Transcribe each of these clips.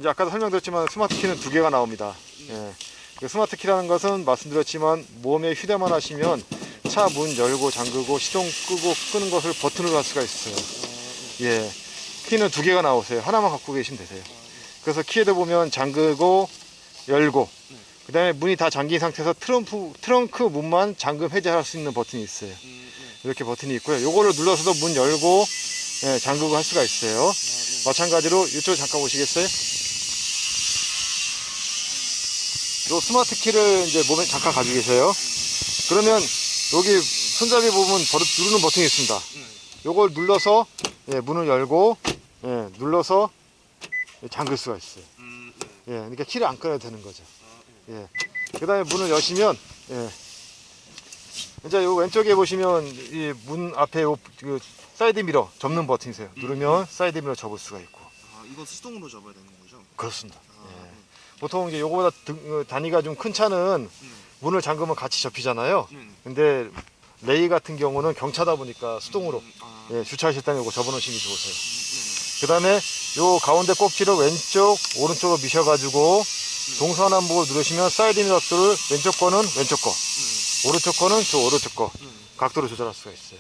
이제 아까도 설명드렸지만 스마트 키는 두 개가 나옵니다. 예. 그 스마트 키라는 것은 말씀드렸지만 몸에 휴대만 하시면 차 문 열고 잠그고 시동 끄고 끄는 것을 버튼으로 할 수가 있어요. 예. 키는 두 개가 나오세요. 하나만 갖고 계시면 되세요. 그래서 키에도 보면 잠그고 열고 그 다음에 문이 다 잠긴 상태에서 트렁크 문만 잠금 해제할 수 있는 버튼이 있어요. 이렇게 버튼이 있고요. 요거를 눌러서도 문 열고 예, 잠그고 할 수가 있어요. 마찬가지로 이쪽 잠깐 보시겠어요? 요 스마트 키를 이제 몸에 잠깐 가지고 계세요. 그러면 여기 손잡이 부분 누르는 버튼이 있습니다. 요걸 눌러서 예, 문을 열고 예, 눌러서 잠글 수가 있어요. 예, 그러니까 키를 안 꺼내도 되는 거죠. 예. 그 다음에 문을 여시면 예. 이제 요 왼쪽에 보시면 이 문 앞에 요 그 사이드 미러 접는 버튼이세요. 누르면 사이드 미러 접을 수가 있고. 아, 이거 수동으로 접어야 되는 거죠? 그렇습니다. 예. 보통 이제 요거보다 단위가 좀 큰 차는 문을 잠그면 같이 접히잖아요. 근데 레이 같은 경우는 경차다 보니까 수동으로 예, 주차하실 때는 요거 접어놓으시는 게 좋으세요. 그 다음에 요 가운데 꼭지를 왼쪽 오른쪽으로 미셔가지고 동서남북으로 누르시면 사이드 미러들을 왼쪽 거는 왼쪽 거 오른쪽 거는 저 오른쪽 거 각도로 조절할 수가 있어요.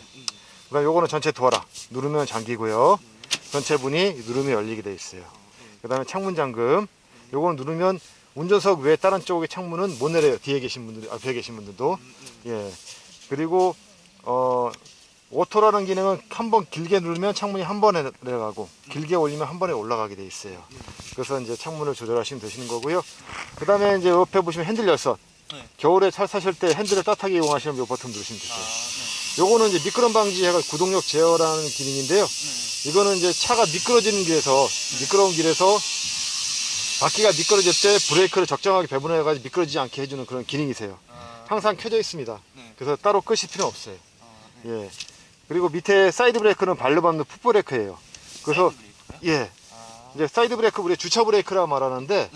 그 다음에 요거는 전체 도어라 누르면 잠기고요. 전체 문이 누르면 열리게 돼 있어요. 그 다음에 창문 잠금 요거는 누르면 운전석 외 다른 쪽의 창문은 못 내려요. 뒤에 계신 분들, 앞에 계신 분들도. 예. 그리고 오토라는 기능은 한번 길게 누르면 창문이 한 번에 내려가고 길게 올리면 한 번에 올라가게 돼 있어요. 그래서 이제 창문을 조절하시면 되시는 거고요. 그 다음에 이제 옆에 보시면 핸들 열선. 겨울에 차 사실 때 핸들을 따뜻하게 이용하시면 이 버튼 누르시면 되세요. 요거는 이제 미끄럼 방지해가 구동력 제어라는 기능인데요. 이거는 이제 차가 미끄러지는 길에서 미끄러운 길에서 바퀴가 미끄러질 때 브레이크를 적정하게 배분해가지고 미끄러지지 않게 해주는 그런 기능이세요. 항상 켜져 있습니다. 그래서 따로 끄실 필요는 없어요. 예. 그리고 밑에 사이드 브레이크는 발로 밟는 풋 브레이크예요. 그래서 예. 이제 사이드 브레이크 우리 주차 브레이크라 말하는데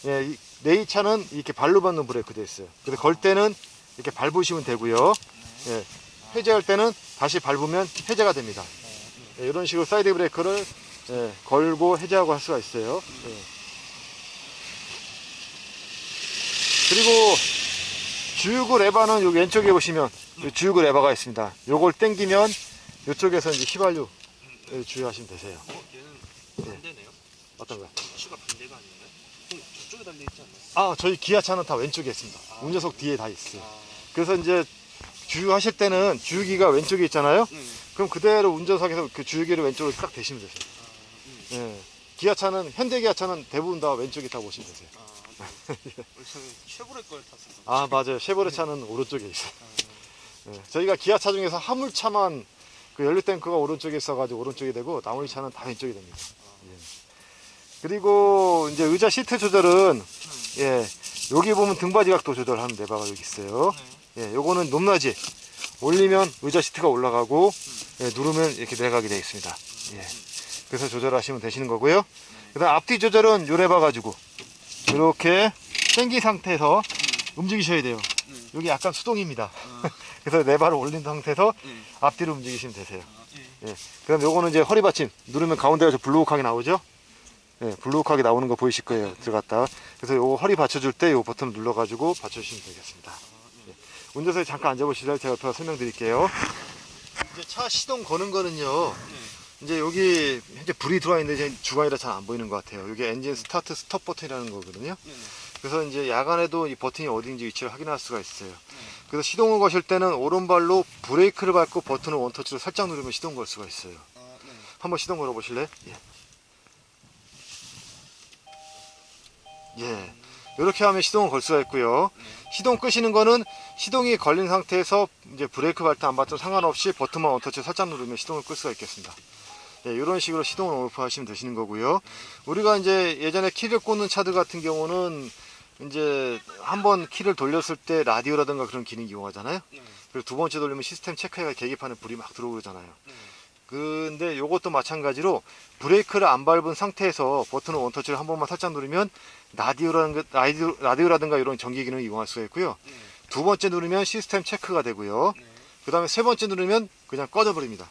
예, 내 차는 이렇게 발로 밟는 브레이크 돼 있어요. 그래서 걸 때는 이렇게 밟으시면 되고요. 예. 해제할 때는 다시 밟으면 해제가 됩니다. 예, 이런 식으로 사이드 브레이크를 예, 걸고 해제하고 할 수가 있어요. 예. 그리고 주유구 레버는 여기 왼쪽에 보시면 주유구 레버가 있습니다. 요걸 당기면 이쪽에서 이제 휘발유 주유하시면 되세요. 얘는 반대네요. 어떤 거요? 위치가 반대가 아닌가요? 저쪽에 달려 있지 않나요? 아, 저희 기아차는 다 왼쪽에 있습니다. 운전석 뒤에 다 있어요. 그래서 이제 주유하실 때는 주유기가 왼쪽에 있잖아요. 그럼 그대로 운전석에서 그 주유기를 왼쪽으로 딱 대시면 되세요. 예. 기아차는 현대 기아차는 대부분 다 왼쪽에 다 보시면 되세요. 쉐보레 걸 탔어요. 아, 맞아요. 쉐보레 차는 오른쪽에 있어요. 예. 저희가 기아차 중에서 화물차만 그 연료 탱크가 오른쪽에 있어가지고 오른쪽이 되고 나머지 차는 다 왼쪽이 됩니다. 예. 그리고 이제 의자 시트 조절은 예, 여기 보면 등받이 각도 조절하는 레버가 여기 있어요. 예, 요거는 높낮이 올리면 의자 시트가 올라가고 예, 누르면 이렇게 내려가게 되어 있습니다. 예. 그래서 조절하시면 되시는 거고요. 그다음 앞뒤 조절은 요 레버 가지고 이렇게 당긴 상태에서 움직이셔야 돼요. 여기 약간 수동입니다. 그래서 레버를 올린 상태에서 앞뒤로 움직이시면 되세요. 예. 그럼 요거는 이제 허리 받침 누르면 가운데가 저 블루욱하게 나오죠? 예, 블루욱하게 나오는 거 보이실 거예요. 들어갔다. 그래서 요거 허리 받쳐줄 때 요 버튼을 눌러가지고 받쳐주시면 되겠습니다. 예. 운전석에 잠깐 앉아보시면 제가 옆에서 설명드릴게요. 이제 차 시동 거는 거는요. 이제 여기 현재 불이 들어와 있는데 주간이라 잘 안 보이는 것 같아요. 여기 엔진 스타트 스톱 버튼이라는 거거든요. 그래서 이제 야간에도 이 버튼이 어디인지 위치를 확인할 수가 있어요. 그래서 시동을 거실 때는 오른발로 브레이크를 밟고 버튼을 원터치로 살짝 누르면 시동 걸 수가 있어요. 한번 시동 걸어 보실래요? 예. 예. 이렇게 하면 시동을 걸 수가 있고요. 시동 끄시는 거는 시동이 걸린 상태에서 이제 브레이크 밟든 안 밟든 상관없이 버튼만 원터치로 살짝 누르면 시동을 끌 수가 있겠습니다. 예, 이런 식으로 시동을 오프 하시면 되시는 거고요. 우리가 이제 예전에 키를 꽂는 차들 같은 경우는 이제 한번 키를 돌렸을 때 라디오라든가 그런 기능 이용하잖아요. 그리고 두 번째 돌리면 시스템 체크해가 계기판에 불이 막 들어오고 그러잖아요. 근데 요것도 마찬가지로 브레이크를 안 밟은 상태에서 버튼을 원터치를 한 번만 살짝 누르면 라디오라든가 이런 전기 기능을 이용할 수가 있고요. 두 번째 누르면 시스템 체크가 되고요. 그 다음에 세 번째 누르면 그냥 꺼져 버립니다.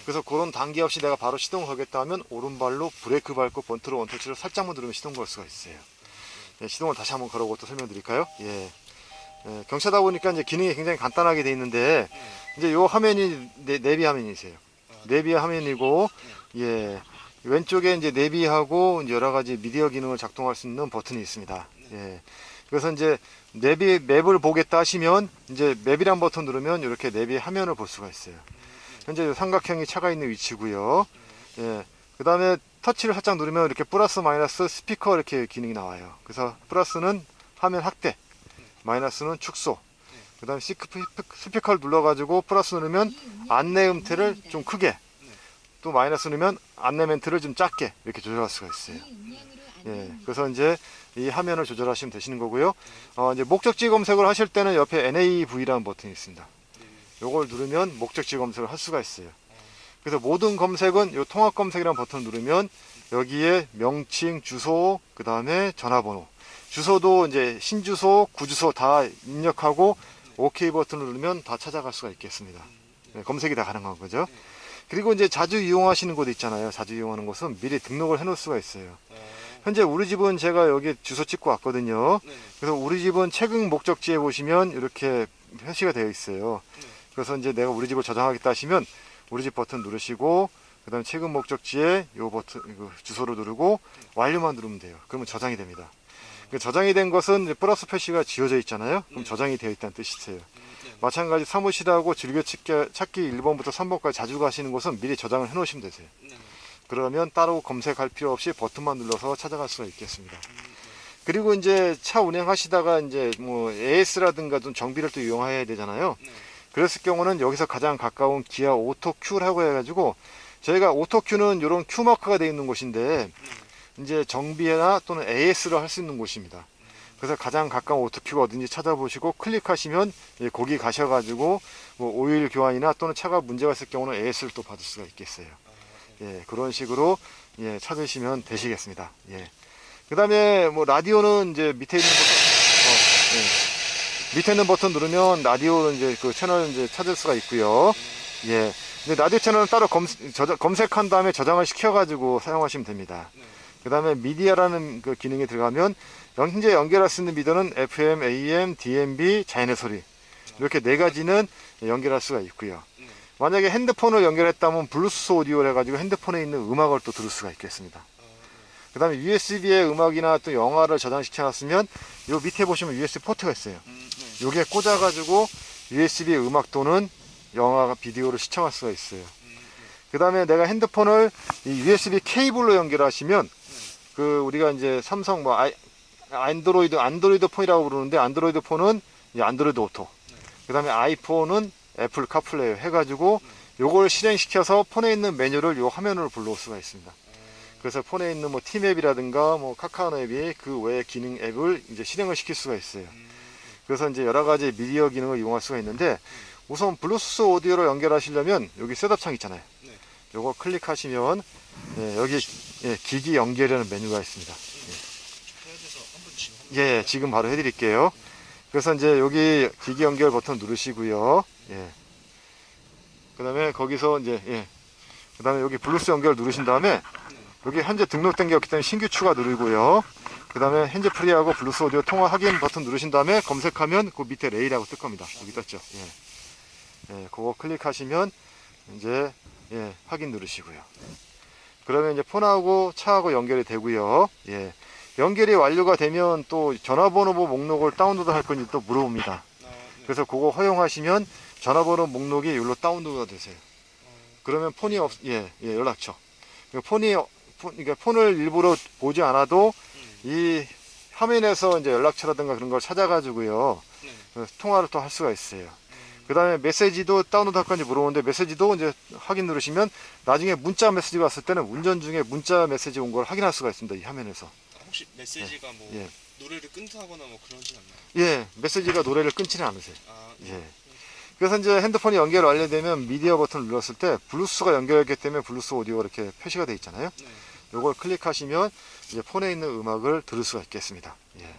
그래서 그런 단계 없이 내가 바로 시동을 걸겠다 하면 오른발로 브레이크 밟고 번트로 원터치를 살짝만 누르면 시동 걸 수가 있어요. 예, 시동을 다시 한번 걸어보고 또 설명드릴까요? 예. 예, 경차다 보니까 이제 기능이 굉장히 간단하게 돼 있는데 이제 요 화면이 내비 화면이세요. 내비 화면이고 예. 왼쪽에 이제 내비하고 이제 여러 가지 미디어 기능을 작동할 수 있는 버튼이 있습니다. 예. 그래서 이제 내비 맵을 보겠다 하시면 이제 맵이란 버튼 누르면 이렇게 내비 화면을 볼 수가 있어요. 현재 삼각형이 차가 있는 위치고요. 예. 그다음에 터치를 살짝 누르면 이렇게 플러스 마이너스 스피커 이렇게 기능이 나와요. 그래서 플러스는 화면 확대, 마이너스는 축소. 그다음에 스피커를 눌러가지고 플러스 누르면 안내 음태를 좀 크게, 또 마이너스 누르면 안내 멘트를 좀 작게 이렇게 조절할 수가 있어요. 예, 그래서 이제 이 화면을 조절하시면 되시는 거고요. 이제 목적지 검색을 하실 때는 옆에 NAV라는 버튼이 있습니다. 요걸 누르면 목적지 검색을 할 수가 있어요. 그래서 모든 검색은 요 통합 검색이라는 버튼을 누르면 여기에 명칭, 주소, 그 다음에 전화번호. 주소도 이제 신주소, 구주소 다 입력하고 OK 버튼을 누르면 다 찾아갈 수가 있겠습니다. 네, 검색이 다 가능한 거죠. 그리고 이제 자주 이용하시는 곳 있잖아요. 자주 이용하는 곳은 미리 등록을 해 놓을 수가 있어요. 현재 우리 집은 제가 여기 주소 찍고 왔거든요. 그래서 우리 집은 최근 목적지에 보시면 이렇게 표시가 되어 있어요. 그래서 이제 내가 우리 집을 저장하겠다 하시면 우리 집 버튼 누르시고 그 다음에 최근 목적지에 요 버튼 주소를 누르고 완료만 누르면 돼요. 그러면 저장이 됩니다. 저장이 된 것은 이제 플러스 표시가 지워져 있잖아요. 그럼 저장이 되어 있다는 뜻이세요. 마찬가지 사무실하고 즐겨찾기 1번부터 3번까지 자주 가시는 곳은 미리 저장을 해 놓으시면 되세요. 그러면 따로 검색할 필요 없이 버튼만 눌러서 찾아갈 수가 있겠습니다. 그리고 이제 차 운행하시다가 이제 뭐 AS라든가 좀 정비를 또 이용해야 되잖아요. 그랬을 경우는 여기서 가장 가까운 기아 오토 큐라고 해가지고 저희가 오토 큐는 이런 큐 마크가 되어 있는 곳인데 이제 정비나 또는 AS를 할 수 있는 곳입니다. 그래서 가장 가까운 오토큐가 어딘지 찾아보시고 클릭하시면 거기 가셔가지고 뭐 오일 교환이나 또는 차가 문제가 있을 경우는 AS를 또 받을 수가 있겠어요. 예, 그런 식으로 예, 찾으시면 되시겠습니다. 예. 그 다음에 뭐 라디오는 이제 밑에 있는 버튼, 밑에 있는 버튼 누르면 라디오는 이제 그 채널 이제 찾을 수가 있고요. 예. 근데 라디오 채널은 따로 검색한 다음에 저장을 시켜가지고 사용하시면 됩니다. 그 다음에 미디어라는 그 기능이 들어가면 현재 연결할 수 있는 미디어는 FM, AM, DMB, 자연의 소리 이렇게 네 가지는 연결할 수가 있고요. 만약에 핸드폰을 연결했다면 블루투스 오디오를 해가지고 핸드폰에 있는 음악을 또 들을 수가 있겠습니다. 그 다음에 USB에 음악이나 또 영화를 저장시켜 놨으면 요 밑에 보시면 USB 포트가 있어요. 요게 꽂아가지고 USB 음악 또는 영화, 비디오를 시청할 수가 있어요. 그 다음에 내가 핸드폰을 이 USB 케이블로 연결하시면 그 우리가 이제 삼성 뭐 안드로이드 폰이라고 부르는데 안드로이드 폰은 이제 안드로이드 오토. 그 다음에 아이폰은 애플 카플레이 해가지고 요걸 실행시켜서 폰에 있는 메뉴를 요 화면으로 불러올 수가 있습니다. 그래서 폰에 있는 뭐 티맵이라든가 뭐 카카오 앱이 그 외의 기능 앱을 이제 실행을 시킬 수가 있어요. 그래서 이제 여러 가지 미디어 기능을 이용할 수가 있는데 우선 블루투스 오디오로 연결하시려면 여기 셋업 창 있잖아요. 요거 클릭하시면 예, 여기 예, 기기 연결이라는 메뉴가 있습니다. 예, 지금 바로 해드릴게요. 그래서 이제 여기 기기 연결 버튼 누르시고요. 예. 그 다음에 거기서 이제 예. 그 다음에 여기 블루투스 연결 누르신 다음에 여기 현재 등록된 게 없기 때문에 신규 추가 누르고요. 그 다음에 현재 프리하고 블루투스 오디오 통화 확인 버튼 누르신 다음에 검색하면 그 밑에 레이라고 뜰 겁니다. 여기 떴죠. 예. 예, 그거 클릭하시면 이제 예, 확인 누르시고요. 그러면 이제 폰하고 차하고 연결이 되고요. 예. 연결이 완료가 되면 또 전화번호 목록을 다운로드 할 건지 또 물어봅니다. 그래서 그거 허용하시면 전화번호 목록이 여기로 다운로드가 되세요. 그러면 폰이 연락처. 그러니까 폰을 일부러 보지 않아도 이 화면에서 이제 연락처라든가 그런 걸 찾아가지고요. 통화를 또 할 수가 있어요. 그 다음에 메시지도 다운로드 할 건지 물어보는데 메시지도 이제 확인 누르시면 나중에 문자 메시지가 왔을 때는 운전 중에 문자 메시지 온 걸 확인할 수가 있습니다. 이 화면에서. 혹시 메시지가 뭐 예. 노래를 끊다거나 뭐 그러진 않나요? 예, 메시지가 노래를 끊지는 않으세요. 예. 그래서 이제 핸드폰이 연결 완료되면 미디어 버튼을 눌렀을 때 블루투스가 연결했기 때문에 블루투스 오디오가 이렇게 표시가 되어 있잖아요. 요걸 클릭하시면 이제 폰에 있는 음악을 들을 수가 있겠습니다. 예.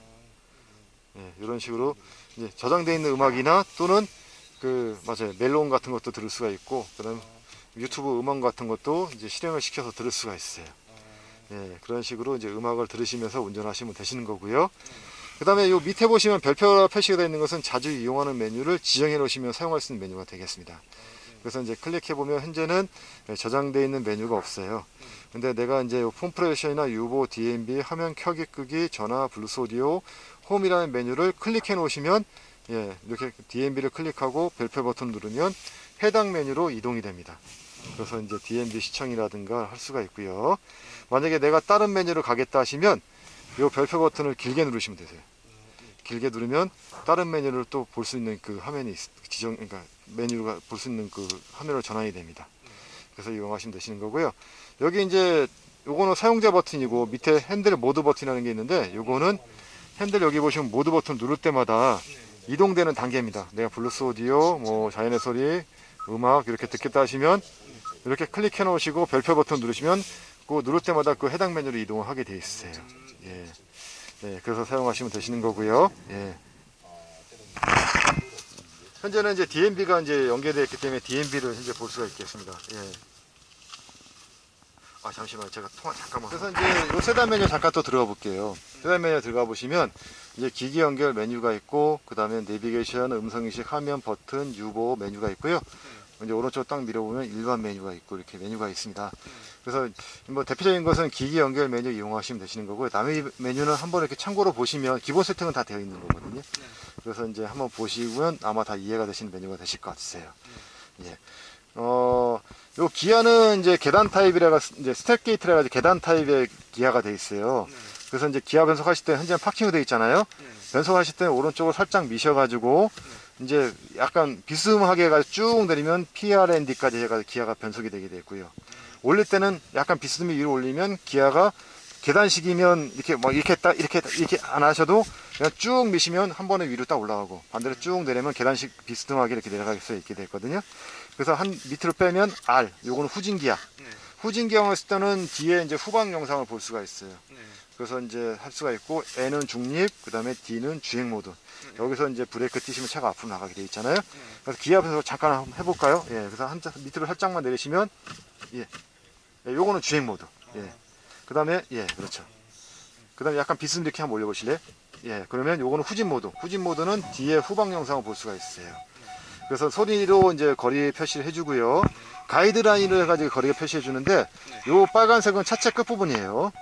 예, 이런 식으로 이제 저장되어 있는 음악이나 또는 그 맞아요 멜론 같은 것도 들을 수가 있고 그다음 유튜브 음원 같은 것도 이제 실행을 시켜서 들을 수가 있어요. 아, 예, 그런 식으로 이제 음악을 들으시면서 운전하시면 되시는 거고요. 그 다음에 요 밑에 보시면 별표가 표시가 되어 있는 것은 자주 이용하는 메뉴를 지정해 놓으시면 사용할 수 있는 메뉴가 되겠습니다. 그래서 이제 클릭해 보면 현재는 저장되어 있는 메뉴가 없어요. 근데 내가 이제 폼프레셔나 유보, DMB, 화면 켜기 끄기, 전화, 블루스 오디오, 홈이라는 메뉴를 클릭해 놓으시면 예, 이렇게 DMB를 클릭하고 별표 버튼 누르면 해당 메뉴로 이동이 됩니다. 그래서 이제 DMB 시청이라든가 할 수가 있고요. 만약에 내가 다른 메뉴를 가겠다 하시면 이 별표 버튼을 길게 누르시면 되세요. 길게 누르면 다른 메뉴를 또 볼 수 있는 그 화면이 그러니까 메뉴가 볼 수 있는 그 화면으로 전환이 됩니다. 그래서 이용하시면 되시는 거고요. 여기 이제 요거는 사용자 버튼이고 밑에 핸들 모드 버튼이라는 게 있는데 요거는 핸들 여기 보시면 모드 버튼 누를 때마다 이동되는 단계입니다. 내가 블루스 오디오, 뭐 자연의 소리, 음악 이렇게 듣겠다 하시면 이렇게 클릭해 놓으시고 별표 버튼 누르시면 그 누를 때마다 그 해당 메뉴로 이동을 하게 되어 있어요. 예. 예, 그래서 사용하시면 되시는 거고요. 예. 현재는 이제 DMB가 이제 연계되어 있기 때문에 DMB를 현재 볼 수가 있겠습니다. 예. 아, 잠시만요. 제가 통화 잠깐만. 그래서 이제 요 세단 메뉴 잠깐 또 들어가 볼게요. 세단 메뉴 들어가 보시면 이제 기기 연결 메뉴가 있고, 그 다음에 내비게이션, 음성인식, 화면, 버튼, 유보 메뉴가 있고요. 이제 오른쪽 딱 밀어보면 일반 메뉴가 있고 이렇게 메뉴가 있습니다. 그래서 뭐 대표적인 것은 기기 연결 메뉴 이용하시면 되시는 거고요. 남의 메뉴는 한번 이렇게 참고로 보시면 기본 세팅은 다 되어 있는 거거든요. 그래서 이제 한번 보시면 아마 다 이해가 되시는 메뉴가 되실 것 같으세요. 예. 요 기아는 이제 계단 타입이라 이제 스텝 게이트라 가지고 계단 타입의 기아가 돼 있어요. 그래서 이제 기아 변속하실 때 현재는 파킹으로 되어 있잖아요. 변속하실 때 오른쪽을 살짝 미셔가지고 이제 약간 비스듬하게 해가지고 쭉 내리면 PRND까지 해가지고 기아가 변속이 되게 되고요. 올릴 때는 약간 비스듬히 위로 올리면 기아가 계단식이면 이렇게 막 이렇게 딱 이렇게 안 하셔도 그냥 쭉 미시면 한 번에 위로 딱 올라가고 반대로 쭉 내리면 계단식 비스듬하게 이렇게 내려갈 수 있게 되거든요. 그래서 한 밑으로 빼면 R, 요거는 후진 기아. 후진 기아를 했을 때는 뒤에 이제 후방 영상을 볼 수가 있어요. 그래서 이제 할 수가 있고 N은 중립, 그 다음에 D는 주행 모드. 여기서 이제 브레이크 띄시면 차가 앞으로 나가게 돼 있잖아요. 그래서 기아 변속 잠깐 한번 해볼까요? 예, 그래서 밑으로 살짝만 내리시면 예, 예, 요거는 주행 모드. 예, 그 다음에 예, 그렇죠. 그 다음에 약간 비스듬히 이렇게 한번 올려보실래요? 예, 그러면 요거는 후진 모드. 후진 모드는 뒤에 후방 영상을 볼 수가 있어요. 그래서 소리로 이제 거리 표시를 해주고요. 가이드라인을 해가지고 거리를 표시해 주는데 요 빨간색은 차체 끝부분이에요.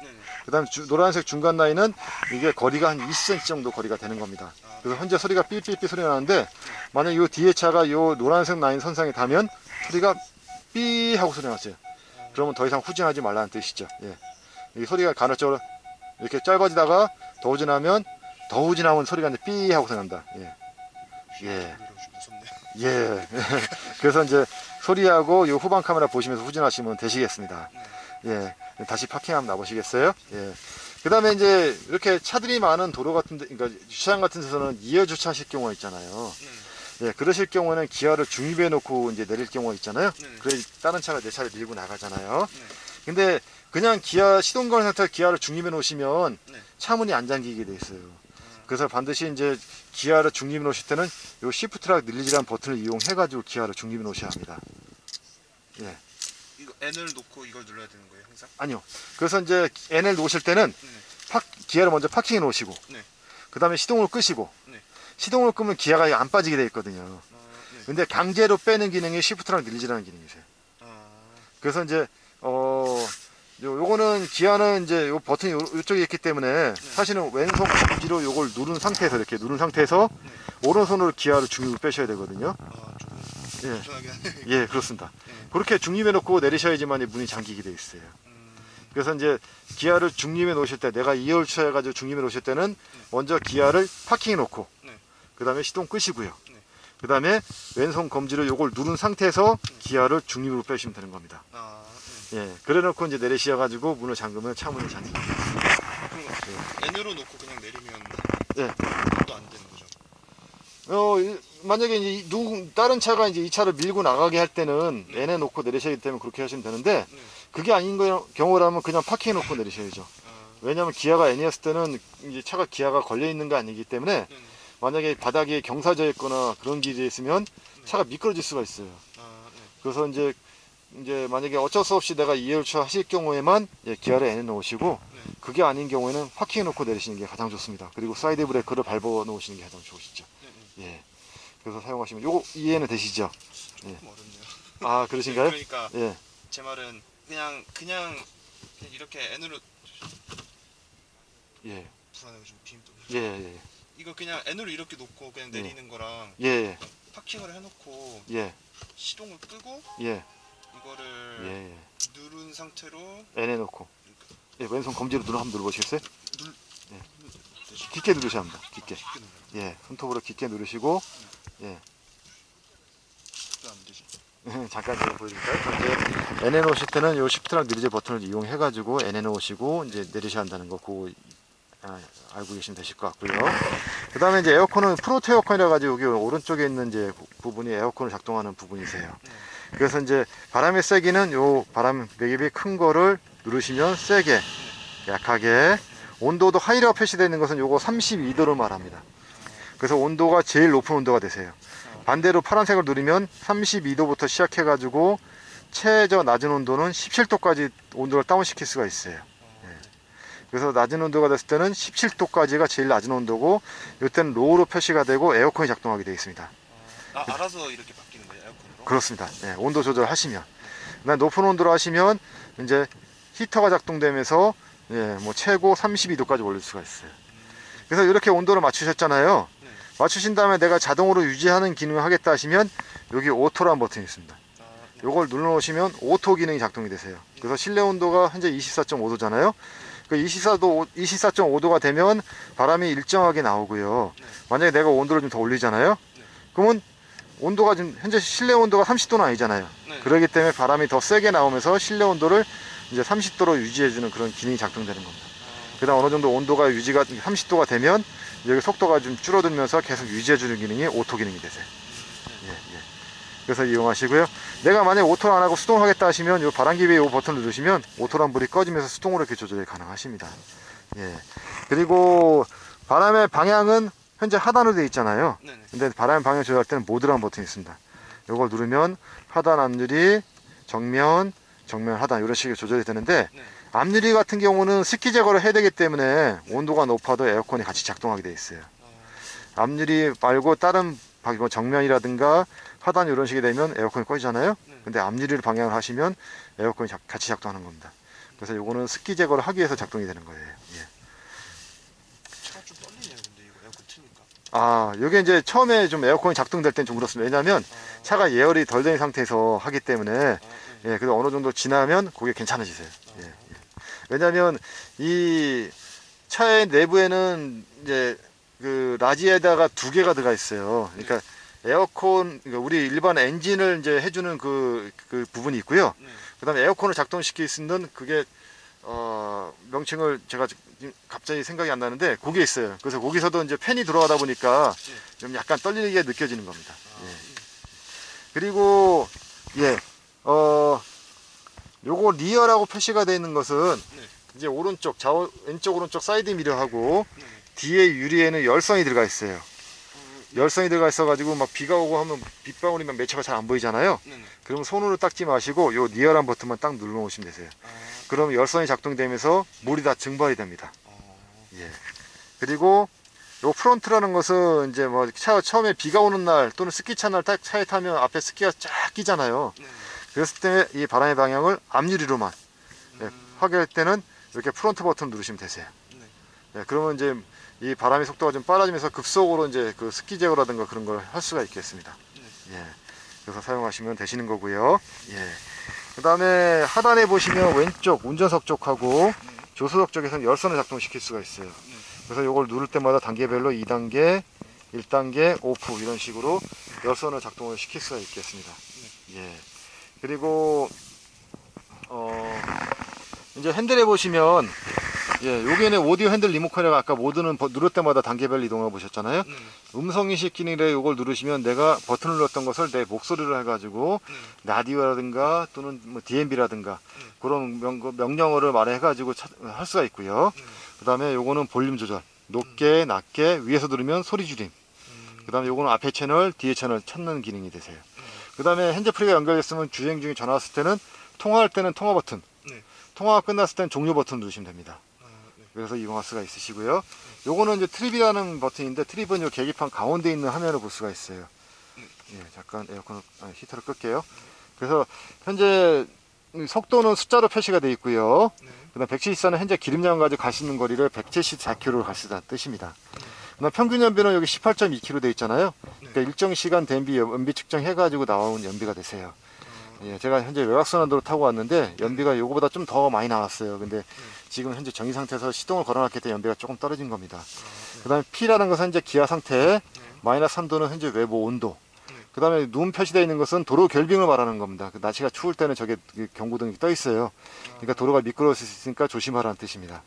그 다음에 노란색 중간 라인은 이게 거리가 한 20cm 정도 거리가 되는 겁니다. 그래서 현재 소리가 삐삐삐 소리가 나는데 만약 요 뒤에 차가 요 노란색 라인 선상에 닿으면 소리가 삐 하고 소리 났어요. 그러면 더 이상 후진하지 말라는 뜻이죠. 예. 이 소리가 간헐적으로 이렇게 짧아지다가 더 후진하면 더 후진하면 소리가 이제 삐 하고 소리 난다. 예. 예. 예. 그래서 이제 소리하고 요 후방 카메라 보시면서 후진하시면 되시겠습니다. 예. 다시 파킹 한번 나보시겠어요? 예. 그 다음에 이제 이렇게 차들이 많은 도로 같은 데, 그러니까 주차장 같은 데서는 2열 주차하실 경우가 있잖아요. 예. 그러실 경우에는 기아를 중립해 놓고 이제 내릴 경우가 있잖아요. 그래 다른 차가 내 차를 밀고 나가잖아요. 근데 그냥 기아 시동 건 상태에서 기아를 중립해 놓으시면 차문이 안 잠기게 돼 있어요. 그래서 반드시 이제 기아를 중립해 놓으실 때는 요 시프트락 늘리기라는 버튼을 이용해 가지고 기아를 중립해 놓으셔야 합니다. 예. 이거 N을 놓고 이걸 눌러야 되는 거예요, 항상? 아니요. 그래서 이제 N을 놓으실 때는 기아를 먼저 파킹해 놓으시고 그 다음에 시동을 끄시고 시동을 끄면 기아가 안 빠지게 돼 있거든요. 근데 강제로 빼는 기능이 시프트락 늘리기라는 기능이세요. 그래서 이제 요거는 기아는 이제 요 버튼이 요쪽에 있기 때문에 사실은 왼손 검지로 요걸 누른 상태에서 이렇게 누른 상태에서 오른손으로 기아를 중립을 빼셔야 되거든요. 예. 예, 그렇습니다. 그렇게 중립해 놓고 내리셔야지만 문이 잠기게 돼 있어요. 그래서 이제 기아를 중립해 놓으실 때 내가 2열 주차해 가지고 중립해 놓으실 때는 먼저 기아를 파킹해 놓고 그 다음에 시동 끄시고요. 그 다음에 왼손 검지로 요걸 누른 상태에서 기아를 중립으로 빼시면 되는 겁니다. 예, 그래 놓고 이제 내리셔가지고 문을 잠그면 차문이 잠깁니다. N으로 놓고 그냥 내리면 예. 또 안 되는 거죠? 만약에 이제 다른 차가 이제 이 차를 밀고 나가게 할 때는 N에 놓고 내리셔야 되면 그렇게 하시면 되는데 그게 아닌 경우라면 그냥 파킹해 놓고 내리셔야죠. 왜냐하면 기아가 N이었을 때는 이제 차가 기아가 걸려 있는 거 아니기 때문에 만약에 바닥에 경사져 있거나 그런 길이 있으면 차가 미끄러질 수가 있어요. 그래서 이제 이제 만약에 어쩔 수 없이 내가 2열 주차하실 경우에만 기아를 N에 놓으시고 네. 그게 아닌 경우에는 파킹해 놓고 내리시는 게 가장 좋습니다. 그리고 사이드 브레이크를 밟아 놓으시는 게 가장 좋으시죠. 네. 예. 그래서 사용하시면 요거 이해는 되시죠? 조금 어렵네요. 아, 그러신가요? 그러니까 예. 제 말은 그냥 이렇게 N으로 예. 불안해요. 좀 빔도. 예, 예. 이거 그냥 N으로 이렇게 놓고 그냥 내리는 거랑 예. 파킹을 해놓고 예. 시동을 끄고 예. 이거를 예. 누른 상태로 N에 놓고. 예, 왼손 검지로 한번 눌러보시겠어요? 눌 예. 되죠? 깊게 누르셔야 합니다. 깊게. 쉽게 눌러요. 예. 손톱으로 깊게 누르시고. 예. 왜 안 되지? 잠깐 제가 보여드릴까요? 이제 N에 놓으실 때는 요 시프트랑 누리제 버튼을 이용해가지고 N에 놓으시고 이제 내리셔야 한다는 거 그거 알고 계시면 되실 것 같고요. 그 다음에 이제 에어컨은 프로토 에어컨이라 가지고 여기 오른쪽에 있는 이제 부분이 에어컨을 작동하는 부분이세요. 그래서 이제 바람의 세기는 요 바람 매듭이 큰 거를 누르시면 세게, 약하게, 온도도 하이라고 표시되어 있는 것은 요거 32도를 말합니다. 그래서 온도가 제일 높은 온도가 되세요. 반대로 파란색을 누르면 32도부터 시작해 가지고 최저 낮은 온도는 17도까지 온도를 다운시킬 수가 있어요. 그래서 낮은 온도가 됐을 때는 17도까지가 제일 낮은 온도고 이때는 로우로 표시가 되고 에어컨이 작동하게 되어 있습니다. 알아서 이렇게 바뀌는 거예요? 에어컨으로? 그렇습니다. 예, 온도 조절하시면. 그다음 높은 온도로 하시면 이제 히터가 작동되면서 뭐 최고 32도까지 올릴 수가 있어요. 그래서 이렇게 온도를 맞추셨잖아요. 네. 맞추신 다음에 내가 자동으로 유지하는 기능을 하겠다 하시면 여기 오토라는 버튼이 있습니다. 네. 요걸 눌러놓으시면 오토 기능이 작동이 되세요. 그래서 실내 온도가 현재 24.5도잖아요. 그 24.5도가 되면 바람이 일정하게 나오고요. 만약에 내가 온도를 좀 더 올리잖아요. 그러면 온도가 지금 현재 실내 온도가 30도는 아니잖아요. 네. 그렇기 때문에 바람이 더 세게 나오면서 실내 온도를 이제 30도로 유지해주는 그런 기능이 작동되는 겁니다. 그다음 어느 정도 온도가 유지가 30도가 되면 여기 속도가 좀 줄어들면서 계속 유지해주는 기능이 오토 기능이 되세요. 그래서 이용하시고요. 내가 만약에 오토를 안 하고 수동을 하겠다 하시면 이 바람기비 이 버튼을 누르시면 오토란 불이 꺼지면서 수동으로 이렇게 조절이 가능하십니다. 예. 그리고 바람의 방향은 현재 하단으로 되어 있잖아요. 네네. 근데 바람의 방향 조절할 때는 모드라는 버튼이 있습니다. 이걸 누르면 하단 앞유리, 정면 하단 이런 식으로 조절이 되는데 네. 앞유리 같은 경우는 습기 제거를 해야 되기 때문에 온도가 높아도 에어컨이 같이 작동하게 되어 있어요. 앞유리 말고 다른 정면이라든가 하단 이런 식이 되면 에어컨이 꺼지잖아요. 근데 앞유리를 방향을 하시면 에어컨이 같이 작동하는 겁니다. 그래서 요거는 습기 제거를 하기 위해서 작동이 되는 거예요. 예. 차가 좀 떨리네요. 근데 이거 에어컨 트니까. 아, 요게 이제 처음에 좀 에어컨이 작동될 땐 좀 그렇습니다. 왜냐하면 차가 예열이 덜 된 상태에서 하기 때문에 예, 그래서 어느 정도 지나면 그게 괜찮아지세요. 예, 예. 왜냐하면 이 차의 내부에는 이제 그 라지에다가 두 개가 들어가 있어요. 그러니까 에어컨, 그러니까 우리 일반 엔진을 이제 해주는 그 부분이 있고요. 그다음에 에어컨을 작동시킬 수 있는 그게 명칭을 제가 지금 갑자기 생각이 안 나는데 그게 있어요. 그래서 거기서도 이제 팬이 들어가다 보니까 좀 약간 떨리게 느껴지는 겁니다. 예. 그리고 요거 리어라고 표시가 되어 있는 것은 이제 오른쪽 왼쪽 오른쪽 사이드 미러하고 뒤에 유리에는 열선이 들어가 있어요. 열선이 들어가 있어 가지고 막 비가 오고 하면 빗방울이 막 매체가 잘 안 보이잖아요. 그러면 손으로 닦지 마시고 요 리어란 버튼만 딱 눌러 놓으시면 되세요. 그럼 열선이 작동되면서 물이 다 증발이 됩니다. 예. 그리고 요 프론트라는 것은 이제 뭐 처음에 비가 오는 날 또는 스키차 날 딱 차에 타면 앞에 스키가 쫙 끼잖아요. 그랬을 때 이 바람의 방향을 앞유리로만 하게 할 때는 이렇게 프론트 버튼 누르시면 되세요. 예, 그러면 이제 이 바람의 속도가 좀 빨라지면서 급속으로 이제 그 습기 제거라든가 그런 걸 할 수가 있겠습니다. 예, 그래서 사용하시면 되시는 거고요. 예. 그 다음에 하단에 보시면 왼쪽 운전석 쪽하고 조수석 쪽에서는 열선을 작동시킬 수가 있어요. 그래서 이걸 누를 때마다 단계별로 2단계, 1단계, 오프 이런 식으로 열선을 작동을 시킬 수가 있겠습니다. 예. 그리고 이제 핸들에 보시면 여기에는 오디오 핸들 리모컨이라고 아까 모드는 누를 때마다 단계별 이동을 보셨잖아요. 음성인식 기능이라 이걸 누르시면 내가 버튼을 눌렀던 것을 내 목소리로 해가지고 라디오라든가 또는 뭐 DMB라든가 그런 명령어를 말해가지고 할 수가 있고요. 그 다음에 요거는 볼륨 조절, 높게 낮게 위에서 누르면 소리 줄임. 그 다음에 요거는 앞에 채널 뒤에 채널 찾는 기능이 되세요. 그 다음에 핸즈프리가 연결됐으면 주행 중에 전화 왔을 때는 통화할 때는 통화 버튼, 네. 통화가 끝났을 때는 종료 버튼 누르시면 됩니다. 네. 그래서 이용할 수가 있으시고요. 요거는 이제 트립이라는 버튼인데, 트립은 요 계기판 가운데 있는 화면을 볼 수가 있어요. 예, 잠깐 에어컨 히터를 끌게요. 그래서 현재 속도는 숫자로 표시가 되어 있고요. 네. 그다음 174는 현재 기름량 가지고 갈 수 있는 거리를 174km로 갈 수 있다는 뜻입니다. 그다음 평균 연비는 여기 18.2km 되어 있잖아요. 그러니까 일정 시간 대비 연비 측정해 가지고 나온 연비가 되세요. 예, 제가 현재 외곽순환도로 타고 왔는데 연비가 요거보다 좀 더 많이 나왔어요. 근데 지금 현재 정위 상태에서 시동을 걸어놨기 때문에 연비가 조금 떨어진 겁니다. 그 다음에 P라는 것은 현재 기아 상태, 마이너스 3도는 현재 외부 온도, 그 다음에 눈 표시되어 있는 것은 도로 결빙을 말하는 겁니다. 그 날씨가 추울 때는 저게 경고등이 떠 있어요. 그러니까 도로가 미끄러울 수 있으니까 조심하라는 뜻입니다.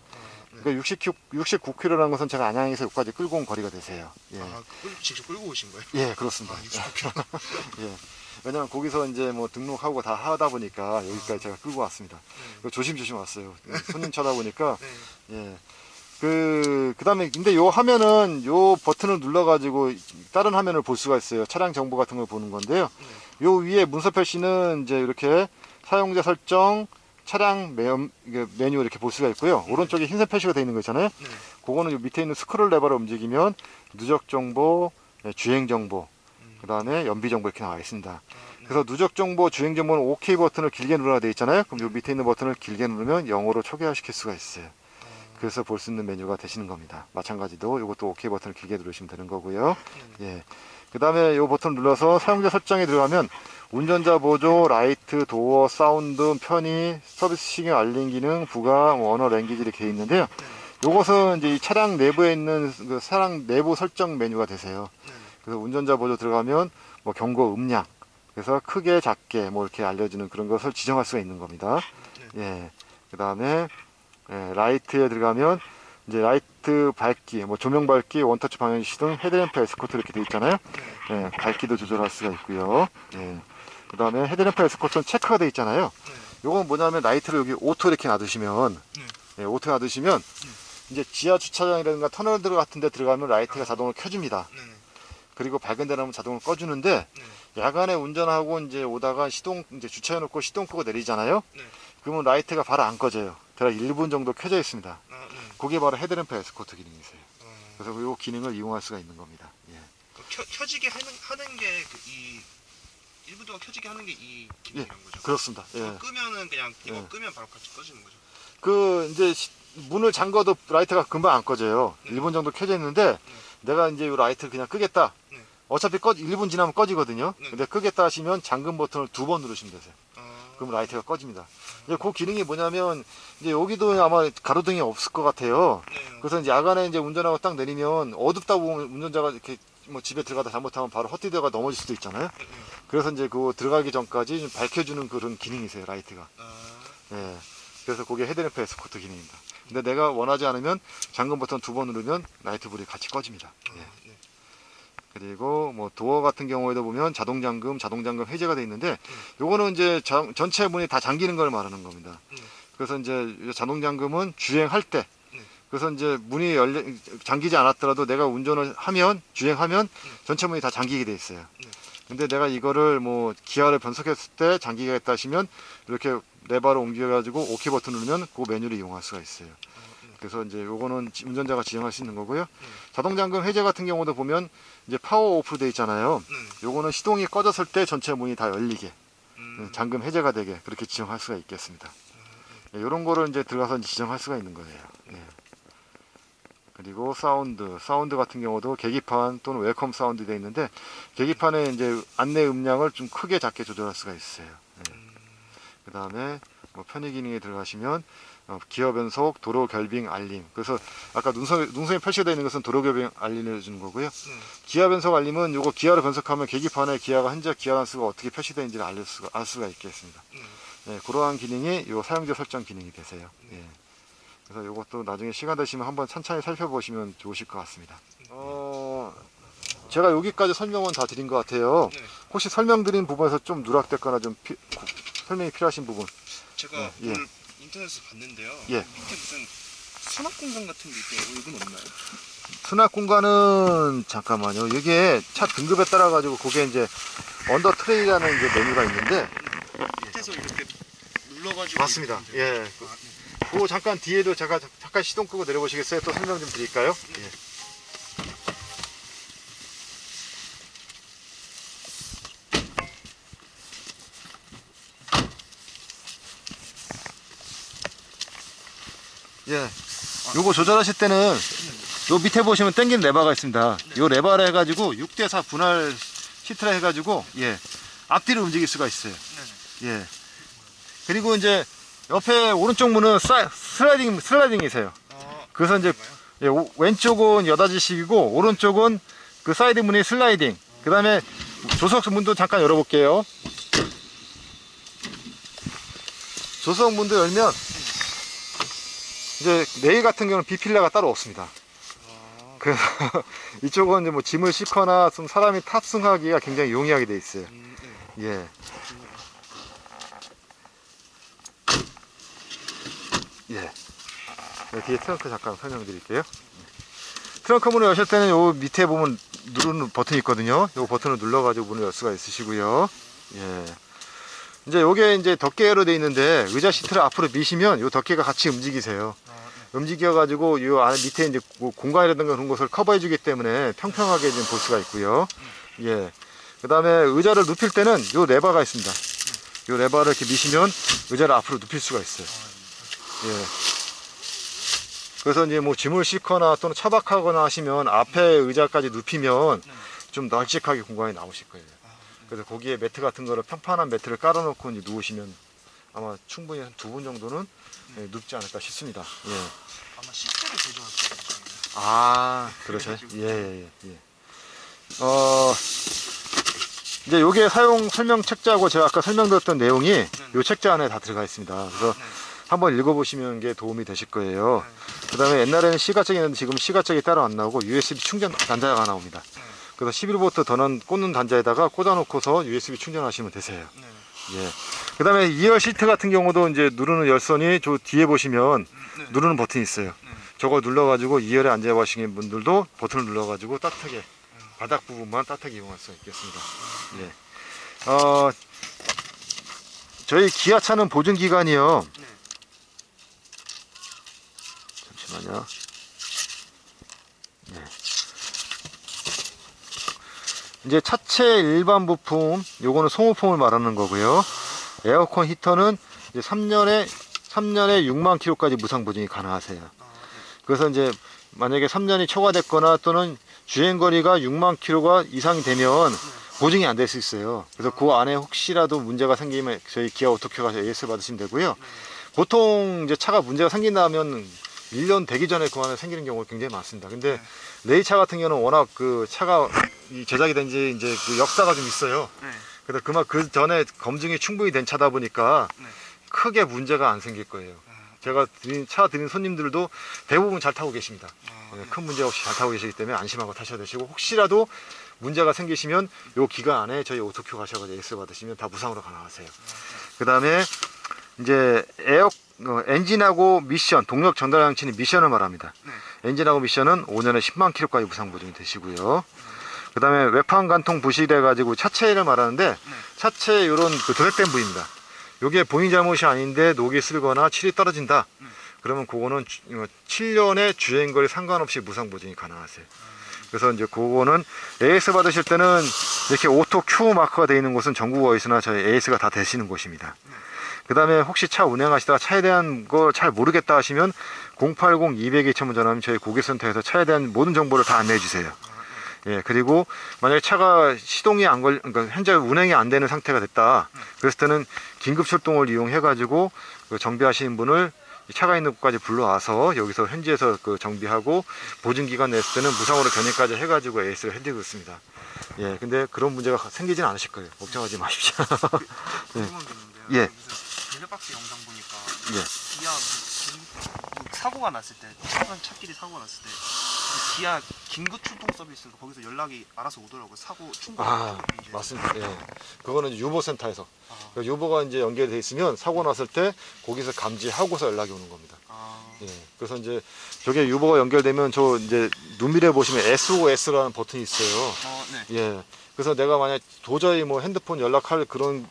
그러니까 69km라는 것은 제가 안양에서 여기까지 끌고 온 거리가 되세요. 예. 직접 끌고 오신 거예요? 예, 그렇습니다. 69km. 예. 왜냐면 거기서 이제 뭐 등록하고 다 하다 보니까 여기까지 제가 끌고 왔습니다. 조심조심 왔어요. 손님 쳐다보니까. 예. 그 다음에, 근데 요 화면은 요 버튼을 눌러가지고 다른 화면을 볼 수가 있어요. 차량 정보 같은 걸 보는 건데요. 요 위에 문서 표시는 이제 이렇게 사용자 설정, 차량 메뉴 이렇게 볼 수가 있고요. 오른쪽에 흰색 표시가 되어 있는 거 있잖아요. 그거는 요 밑에 있는 스크롤 레버를 움직이면 누적 정보, 주행 정보, 그 다음에 연비 정보 이렇게 나와 있습니다. 그래서 누적 정보, 주행 정보는 OK 버튼을 길게 누르라 되어 있잖아요. 그럼 요 밑에 있는 버튼을 길게 누르면 영어로 초기화시킬 수가 있어요. 그래서 볼 수 있는 메뉴가 되시는 겁니다. 마찬가지로 이것도 OK 버튼을 길게 누르시면 되는 거고요. 예. 그 다음에 이 버튼을 눌러서 사용자 설정에 들어가면 운전자 보조, 라이트, 도어, 사운드, 편의, 서비스 시경 알림 기능, 부가, 언어 랭귀지 이렇게 되어 있는데요. 요것은 이제 이 차량 내부에 있는 그 차량 내부 설정 메뉴가 되세요. 그래서 운전자 보조 들어가면 뭐 경고 음량, 그래서 크게 작게 뭐 이렇게 알려주는 그런 것을 지정할 수가 있는 겁니다. 예. 그 다음에 라이트에 들어가면 이제 라이트 밝기, 뭐 조명 밝기, 원터치 방향 시동, 헤드램프 에스코트 이렇게 되어 있잖아요. 예, 밝기도 조절할 수가 있고요. 예. 그 다음에 헤드램프 에스코트는 체크가 되어 있잖아요. 요건 뭐냐면 라이트를 여기 오토 이렇게 놔두시면, 예, 오토 놔두시면 이제 지하 주차장이라든가 터널 같은 데 들어가면 라이트가 자동으로 켜줍니다. 그리고 밝은 데 나면 자동으로 꺼주는데 야간에 운전하고 이제 오다가 시동 이제 주차해놓고 시동 끄고 내리잖아요. 그러면 라이트가 바로 안 꺼져요. 대략 1분 정도 켜져 있습니다. 그게 바로 헤드램프 에스코트 기능이세요. 그래서 이 기능을 이용할 수가 있는 겁니다. 예. 켜지게 하는 게 이 1분 동안 켜지게 하는 게 이 기능인 거죠? 그렇습니다. 예. 끄면은 그냥 이거 끄면 바로 같이 꺼지는 거죠? 그 이제 문을 잠궈도 라이트가 금방 안 꺼져요. 1분 정도 켜져 있는데 내가 이제 이 라이트를 그냥 끄겠다. 어차피 1분 지나면 꺼지거든요. 근데 끄겠다 하시면 잠금 버튼을 2번 누르시면 되세요. 그럼 라이트가 꺼집니다. 이제 그 기능이 뭐냐면 이제 여기도 아마 가로등이 없을 것 같아요. 그래서 이제 야간에 이제 운전하고 딱 내리면 어둡다 보면 운전자가 이렇게 뭐 집에 들어가다 잘못하면 바로 헛디뎌가 넘어질 수도 있잖아요. 그래서 이제 그거 들어가기 전까지 좀 밝혀주는 그런 기능이세요, 라이트가. 예. 그래서 그게 헤드램프 에스코트 기능입니다. 근데 내가 원하지 않으면 잠금 버튼 2번 누르면 라이트 불이 같이 꺼집니다. 예. 그리고 뭐 도어 같은 경우에도 보면 자동 잠금 해제가 되어 있는데 요거는 이제 전체 문이 다 잠기는 걸 말하는 겁니다. 그래서 이제 자동 잠금은 주행할 때 그래서 이제 문이 잠기지 않았더라도 내가 운전을 하면 주행하면 전체 문이 다 잠기게 돼 있어요. 근데 내가 이거를 뭐 기아를 변속했을 때 잠기겠다 하시면 이렇게 레버를 옮겨 가지고 OK 버튼 누르면 그 메뉴를 이용할 수가 있어요. 그래서 이제 요거는 운전자가 지정할 수 있는 거고요. 자동 잠금 해제 같은 경우도 보면 이제 파워 오프 돼 있잖아요. 요거는 시동이 꺼졌을 때 전체 문이 다 열리게 잠금 해제가 되게 그렇게 지정할 수가 있겠습니다. 이런 거를 이제 들어가서 지정할 수가 있는 거예요. 예. 그리고 사운드 같은 경우도 계기판 또는 웰컴 사운드 되어 있는데 계기판에 이제 안내 음량을 좀 크게 작게 조절할 수가 있어요. 예. 그 다음에 뭐 편의 기능에 들어가시면 기어 변속, 도로 결빙 알림. 그래서 아까 눈썹이 표시되어 있는 것은 도로 결빙 알림을 주는 거고요. 기아 변속 알림은 요거 기아를 변속하면 계기판에 기아가 현재 기아 단수가 어떻게 표시되는지를 알 수가 있겠습니다. 예, 그러한 기능이 요 사용자 설정 기능이 되세요. 예. 그래서 요것도 나중에 시간 되시면 한번 천천히 살펴보시면 좋으실 것 같습니다. 제가 여기까지 설명은 다 드린 것 같아요. 혹시 설명드린 부분에서 좀 누락됐거나 좀 설명이 필요하신 부분? 제가 예. 오늘 인터넷에서 봤는데요. 예. 밑에 무슨 수납 공간 같은 게 있대요. 이건 없나요? 수납 공간은 잠깐만요. 이게 차 등급에 따라 가지고 그게 이제 언더 트레이라는 이제 메뉴가 있는데 밑에서 이렇게 눌러가지고 맞습니다. 이렇게 예. 하면 돼요. 그거 잠깐 뒤에도 잠깐 시동 끄고 내려보시겠어요? 또 설명 좀 드릴까요? 예. 예. 요거 조절하실 때는 요 밑에 보시면 당기는 레버가 있습니다. 요 레버를 해가지고 6대4 분할 시트라 해가지고 예. 앞뒤로 움직일 수가 있어요. 네네. 예. 그리고 이제 옆에 오른쪽 문은 슬라이딩이세요. 그래서 이제 예, 왼쪽은 여닫이식이고 오른쪽은 그 사이드 문이 슬라이딩. 그 다음에 조석 문도 잠깐 열어볼게요. 조석 문도 열면 이제 네일 같은 경우는 비필라가 따로 없습니다. 그래서 이쪽은 이제 뭐 짐을 싣거나 좀 사람이 탑승하기가 굉장히 용이하게 돼 있어요. 네. 예. 예. 네, 뒤에 트렁크 잠깐 설명드릴게요. 트렁크 문을 여실 때는 요 밑에 보면 누르는 버튼이 있거든요. 요 버튼을 눌러가지고 문을 열 수가 있으시고요. 예. 이제 요게 이제 덮개로 돼 있는데 의자 시트를 앞으로 미시면 요 덮개가 같이 움직이세요. 움직여가지고 요 안에 밑에 이제 공간이라든가 그런 것을 커버해주기 때문에 평평하게 좀 볼 수가 있고요. 예. 그 다음에 의자를 눕힐 때는 요 레버가 있습니다. 요 레버를 이렇게 미시면 의자를 앞으로 눕힐 수가 있어요. 예. 그래서 이제 뭐 짐을 싣거나 또는 차박하거나 하시면 앞에 의자까지 눕히면 좀 널찍하게 공간이 나오실 거예요. 그래서 거기에 매트 같은 거를 평판한 매트를 깔아놓고 이제 누우시면 아마 충분히 한 2분 정도는 예, 눕지 않을까 싶습니다. 예. 아마 시트를 조절할 수 있을 거예요. 아, 그러세요? 예. 이제 요게 사용 설명 책자고 제가 아까 설명드렸던 내용이 요 책자 안에 다 들어가 있습니다. 그래서 한번 읽어보시면 게 도움이 되실 거예요. 그 다음에 옛날에는 시가책이 있는데 지금 시가책이 따로 안 나오고 USB 충전 단자가 나옵니다. 그래서 11V 전원 꽂는 단자에다가 꽂아놓고서 USB 충전하시면 되세요. 예. 그 다음에 2열 시트 같은 경우도 이제 누르는 열선이 저 뒤에 보시면 누르는 버튼이 있어요. 저걸 눌러가지고 2열에 앉아보시는 분들도 버튼을 눌러가지고 따뜻하게 바닥 부분만 따뜻하게 이용할 수 있겠습니다. 예. 저희 기아차는 보증 기간이요. 잠시만요. 네. 이제 차체 일반 부품, 요거는 소모품을 말하는 거고요. 에어컨 히터는 이제 3년에 6만 킬로까지 무상 보증이 가능하세요. 그래서 이제 만약에 3년이 초과됐거나 또는 주행거리가 6만 킬로가 이상이 되면 보증이 안 될 수 있어요. 그래서 그 안에 혹시라도 문제가 생기면 저희 기아 오토큐 가서 AS 받으시면 되고요. 보통 이제 차가 문제가 생긴다면 1년 되기 전에 그 안에 생기는 경우가 굉장히 많습니다. 근데 레이차 같은 경우는 워낙 그 차가 제작이 된 지 이제 그 역사가 좀 있어요. 그래서 그 전에 검증이 충분히 된 차다 보니까 크게 문제가 안 생길 거예요. 제가 차 드린 손님들도 대부분 잘 타고 계십니다. 큰 문제 없이 잘 타고 계시기 때문에 안심하고 타셔야 되시고, 혹시라도 문제가 생기시면 요 기간 안에 저희 오토큐 가셔서 AS 받으시면 다 무상으로 가능하세요. 그 다음에 이제 엔진하고 미션, 동력 전달 장치는 미션을 말합니다. 엔진하고 미션은 5년에 10만 킬로까지 무상 보증이 되시고요. 그 다음에 외판 간통 부실해 가지고 차체를 말하는데, 차체 요런 그 도색된 부위입니다. 요게 본인 잘못이 아닌데 녹이 슬거나 칠이 떨어진다. 그러면 그거는 7년의 주행거리 상관없이 무상 보증이 가능하세요. 그래서 이제 그거는 AS 받으실 때는 이렇게 오토 Q 마크가 되어 있는 곳은 전국 어디서나 저희 AS가 다 되시는 곳입니다. 그 다음에 혹시 차 운행하시다가 차에 대한 거 잘 모르겠다 하시면 080-200-2000번 전화하면 저희 고객센터에서 차에 대한 모든 정보를 다 안내해 주세요. 예, 그리고 만약에 차가 시동이 그러니까 현재 운행이 안 되는 상태가 됐다. 그랬을 때는 긴급 출동을 이용해 가지고 그 정비하시는 분을 차가 있는 곳까지 불러와서 여기서 현지에서 그 정비하고 보증기간 냈을 때는 무상으로 견인까지 해 가지고 AS를 해드리고 있습니다. 예, 근데 그런 문제가 생기진 않으실 거예요. 걱정하지 마십시오. 궁금한 게 있는데요. 예. 벨벳박스 영상 보니까 예. 기아 사고가 났을 때, 차끼리 사고가 났을 때 기아 긴급 출동 서비스가 거기서 연락이 알아서 오더라고요. 사고 충분. 맞습니다. 예. 그거는 이제 유보센터에서 유보가 이제 연결돼 있으면 사고 났을 때 거기서 감지하고서 연락이 오는 겁니다. 예. 그래서 이제 저게 유보가 연결되면 저 이제 눈밀에 보시면 SOS라는 버튼이 있어요. 네. 예. 그래서 내가 만약 도저히 뭐 핸드폰 연락할 그런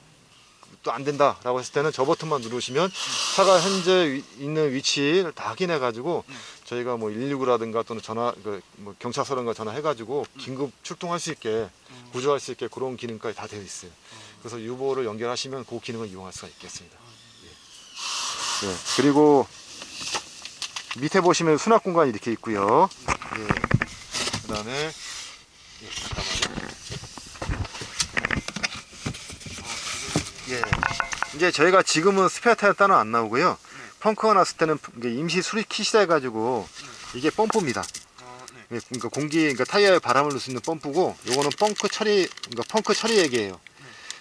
또 안 된다라고 했을 때는 저 버튼만 누르시면 차가 현재 있는 위치를 다 확인해 가지고 저희가 뭐 119라든가 또는 전화 뭐 경찰서라든가 전화해 가지고 긴급 출동할 수 있게 구조할 수 있게 그런 기능까지 다 되어 있어요. 그래서 유보를 연결하시면 그 기능을 이용할 수가 있겠습니다. 예. 예. 그리고 밑에 보시면 수납 공간이 이렇게 있고요. 예. 그다음에 예, 잠깐만요. 예. 이제 저희가 지금은 스페어 타이어 따로 안 나오고요. 펑크가 났을 때는 이게 임시 수리 킷이라 해가지고 이게 펌프입니다. 예, 그러니까 그러니까 타이어에 바람을 넣을 수 있는 펌프고, 요거는 그러니까 펑크 처리액이에요.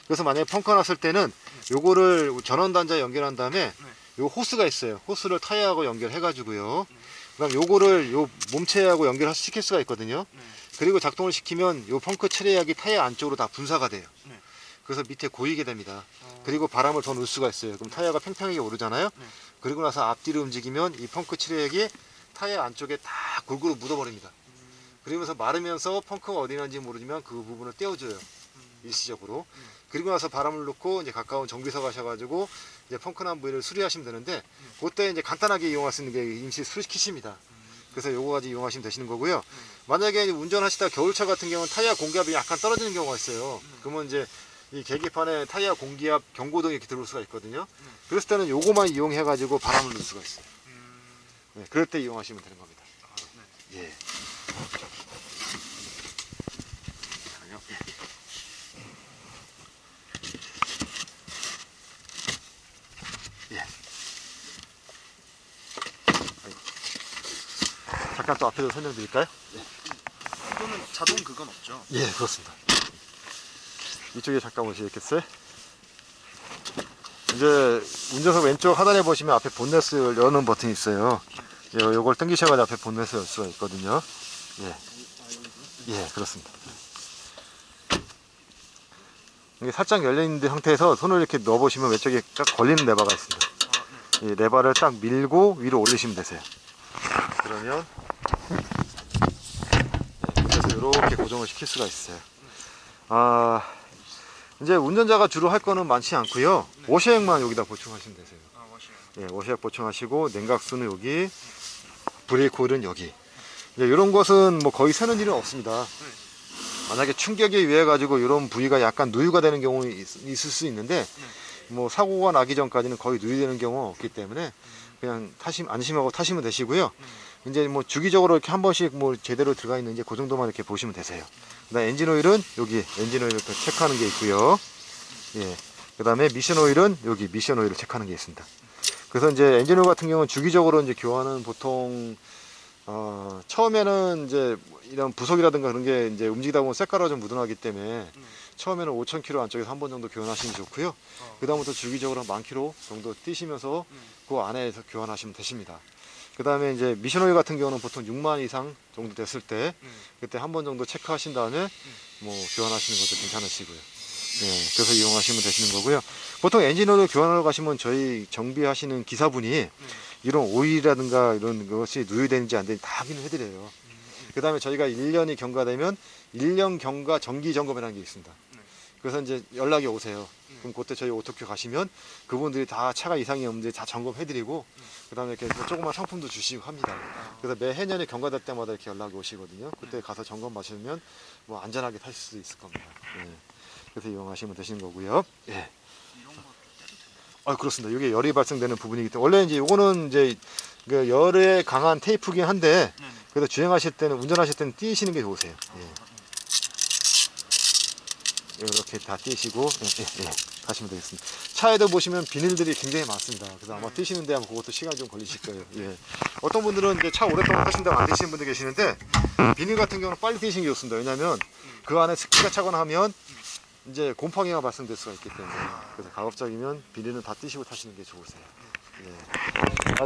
그래서 만약에 펑크가 났을 때는 요거를 전원 단자에 연결한 다음에 요 호스가 있어요. 호스를 타이어하고 연결해가지고요. 그다음 요거를 요 몸체하고 시킬 수가 있거든요. 그리고 작동을 시키면 요 펑크 처리액이 타이어 안쪽으로 다 분사가 돼요. 그래서 밑에 고이게 됩니다. 그리고 바람을 더 넣을 수가 있어요. 그럼 타이어가 팽팽하게 오르잖아요. 그리고 나서 앞뒤로 움직이면 이 펑크 처리액이 타이어 안쪽에 다 골고루 묻어버립니다. 그러면서 마르면서 펑크가 어디 있는지 모르지만 그 부분을 떼어줘요. 일시적으로. 그리고 나서 바람을 넣고 이제 가까운 정비소 가셔가지고 이제 펑크 난 부위를 수리하시면 되는데, 그때 이제 간단하게 이용할 수 있는 게 임시 수리 킷입니다. 그래서 요거 가지고 이용하시면 되시는 거고요. 만약에 운전하시다 겨울차 같은 경우는 타이어 공기압이 약간 떨어지는 경우가 있어요. 그러면 이제 이 계기판에 타이어 공기압 경고등이 이렇게 들어올 수가 있거든요. 그랬을 때는 요거만 이용해 가지고 바람을 넣을 수가 있어요. 네, 그럴 때 이용하시면 되는 겁니다. 예. 예. 잠깐 또 앞에서 설명드릴까요? 이거는 자동 그건 없죠? 예, 그렇습니다. 이쪽에 잠깐 보시겠어요? 이제 운전석 왼쪽 하단에 보시면 앞에 본넷을 여는 버튼이 있어요. 요걸 당기셔가지고 앞에 본넷을 열 수가 있거든요. 예, 예, 그렇습니다. 이게 살짝 열려있는 상태에서 손을 이렇게 넣어보시면 왼쪽에 딱 걸리는 레버가 있습니다. 이 레버를 딱 밀고 위로 올리시면 되세요. 그러면 그래서 이렇게 고정을 시킬 수가 있어요. 이제 운전자가 주로 할 거는 많지 않고요. 워셔액만 여기다 보충하시면 되세요. 예, 워셔액 보충하시고, 냉각수는 여기, 브레이크 오일은 여기. 이제 이런 것은 뭐 거의 새는 일은 없습니다. 만약에 충격에 의해 가지고 이런 부위가 약간 누유가 되는 경우 있을 수 있는데, 뭐 사고가 나기 전까지는 거의 누유되는 경우가 없기 때문에 그냥 안심하고 타시면 되시고요. 이제 뭐 주기적으로 이렇게 한 번씩 뭐 제대로 들어가 있는지 그 정도만 이렇게 보시면 되세요. 그다음 엔진 오일은 여기 엔진 오일을 체크하는 게 있고요. 예. 그다음에 미션 오일은 여기 미션 오일을 체크하는 게 있습니다. 그래서 이제 엔진 오일 같은 경우는 주기적으로 이제 교환은 보통 처음에는 이제 이런 부속이라든가 그런 게 이제 움직이다 보면 쇳가루가 좀 묻어나기 때문에 처음에는 5,000km 안쪽에서 한 번 정도 교환하시면 좋고요. 그다음부터 주기적으로 한 10,000km 정도 뛰시면서 그 안에서 교환하시면 되십니다. 그 다음에 이제 미션 오일 같은 경우는 보통 6만 이상 정도 됐을 때 그때 한 번 정도 체크하신 다음에 뭐 교환하시는 것도 괜찮으시고요. 네, 그래서 이용하시면 되시는 거고요. 보통 엔진 오일 교환하러 가시면 저희 정비하시는 기사분이 이런 오일이라든가 이런 것이 누유되는지 안 되는지 다 확인을 해드려요. 그 다음에 저희가 1년이 경과되면 1년 경과 정기 점검이라는 게 있습니다. 그래서 이제 연락이 오세요. 그럼 그때 저희 오토큐 가시면 그분들이 다 차가 이상이 없는지 다 점검해드리고, 그 다음에 이렇게 조그만 상품도 주시고 합니다. 그래서 매해년에 경과될 때마다 이렇게 연락이 오시거든요. 그때 가서 점검 마시면 뭐 안전하게 타실 수 있을 겁니다. 예. 그래서 이용하시면 되시는 거고요. 예. 그렇습니다. 이게 열이 발생되는 부분이기 때문에 원래 이제 요거는 이제 그 열에 강한 테이프긴 한데, 그래서 주행하실 때는 운전하실 때는 띄시는 게 좋으세요. 예. 이렇게 다 띄시고 하시면 되겠습니다. 차에도 보시면 비닐들이 굉장히 많습니다. 그래서 아마 띄시는데 아마 그것도 시간이 좀 걸리실 거예요. 예. 어떤 분들은 이제 차 오랫동안 타신다고 안 띄시는 분들 계시는데, 비닐 같은 경우는 빨리 띄시는 게 좋습니다. 왜냐하면 그 안에 습기가 차거나 하면 이제 곰팡이가 발생될 수가 있기 때문에, 그래서 가급적이면 비닐은 다 띄시고 타시는 게 좋으세요. 예.